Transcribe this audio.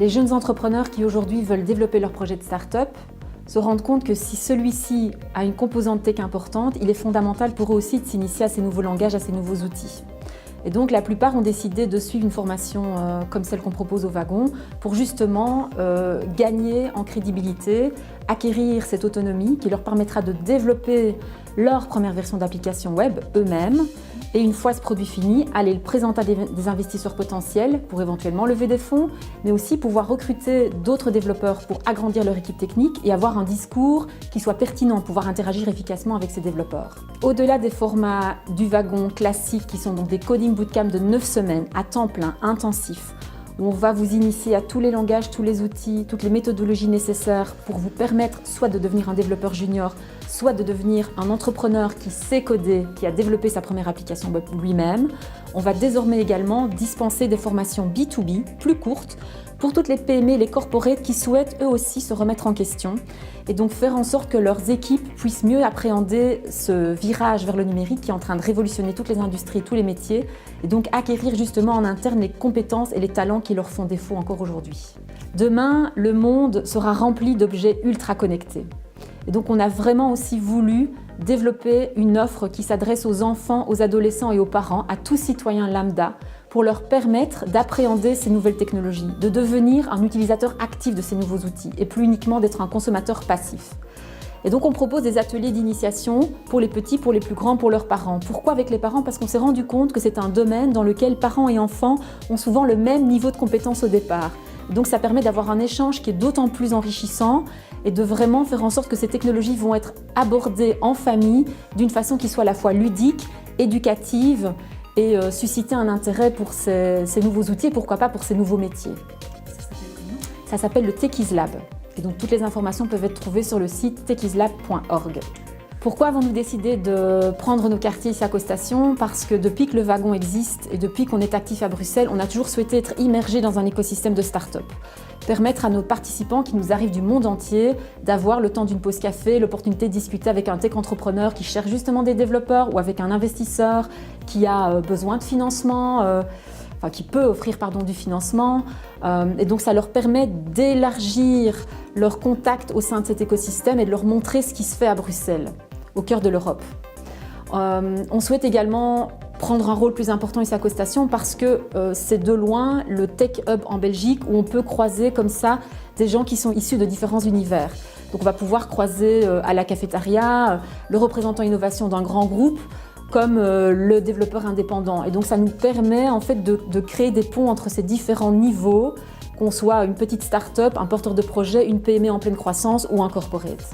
Les jeunes entrepreneurs qui aujourd'hui veulent développer leur projet de start-up se rendent compte que si celui-ci a une composante tech importante, il est fondamental pour eux aussi de s'initier à ces nouveaux langages, à ces nouveaux outils. Et donc la plupart ont décidé de suivre une formation comme celle qu'on propose au Wagon pour justement gagner en crédibilité, acquérir cette autonomie qui leur permettra de développer leur première version d'application web eux-mêmes et une fois ce produit fini, aller le présenter à des investisseurs potentiels pour éventuellement lever des fonds, mais aussi pouvoir recruter d'autres développeurs pour agrandir leur équipe technique et avoir un discours qui soit pertinent, pouvoir interagir efficacement avec ces développeurs. Au-delà des formats du Wagon classiques qui sont donc des coding bootcamp de 9 semaines à temps plein, intensif, où on va vous initier à tous les langages, tous les outils, toutes les méthodologies nécessaires pour vous permettre soit de devenir un développeur junior, soit de devenir un entrepreneur qui sait coder, qui a développé sa première application web lui-même. On va désormais également dispenser des formations B2B plus courtes pour toutes les PME et les corporates qui souhaitent eux aussi se remettre en question et donc faire en sorte que leurs équipes puissent mieux appréhender ce virage vers le numérique qui est en train de révolutionner toutes les industries, tous les métiers et donc acquérir justement en interne les compétences et les talents qui leur font défaut encore aujourd'hui. Demain, le monde sera rempli d'objets ultra connectés. Et donc on a vraiment aussi voulu développer une offre qui s'adresse aux enfants, aux adolescents et aux parents, à tout citoyen lambda, pour leur permettre d'appréhender ces nouvelles technologies, de devenir un utilisateur actif de ces nouveaux outils et plus uniquement d'être un consommateur passif. Et donc on propose des ateliers d'initiation pour les petits, pour les plus grands, pour leurs parents. Pourquoi avec les parents? Parce qu'on s'est rendu compte que c'est un domaine dans lequel parents et enfants ont souvent le même niveau de compétence au départ. Donc ça permet d'avoir un échange qui est d'autant plus enrichissant et de vraiment faire en sorte que ces technologies vont être abordées en famille d'une façon qui soit à la fois ludique, éducative et susciter un intérêt pour ces nouveaux outils et pourquoi pas pour ces nouveaux métiers. Ça s'appelle le TechIsLab. Et donc toutes les informations peuvent être trouvées sur le site techislab.org. Pourquoi avons-nous décidé de prendre nos quartiers ici à Costation? Parce que depuis que le Wagon existe et depuis qu'on est actif à Bruxelles, on a toujours souhaité être immergé dans un écosystème de start-up. Permettre à nos participants qui nous arrivent du monde entier d'avoir le temps d'une pause café, l'opportunité de discuter avec un tech entrepreneur qui cherche justement des développeurs ou avec un investisseur qui a besoin de financement, qui peut offrir du financement. Et donc ça leur permet d'élargir leur contact au sein de cet écosystème et de leur montrer ce qui se fait à Bruxelles, au cœur de l'Europe. On souhaite également prendre un rôle plus important ici à Costation parce que c'est de loin le Tech Hub en Belgique où on peut croiser comme ça des gens qui sont issus de différents univers. Donc on va pouvoir croiser à la cafétéria le représentant innovation d'un grand groupe comme le développeur indépendant. Et donc ça nous permet en fait de créer des ponts entre ces différents niveaux, qu'on soit une petite start-up, un porteur de projet, une PME en pleine croissance ou un corporate.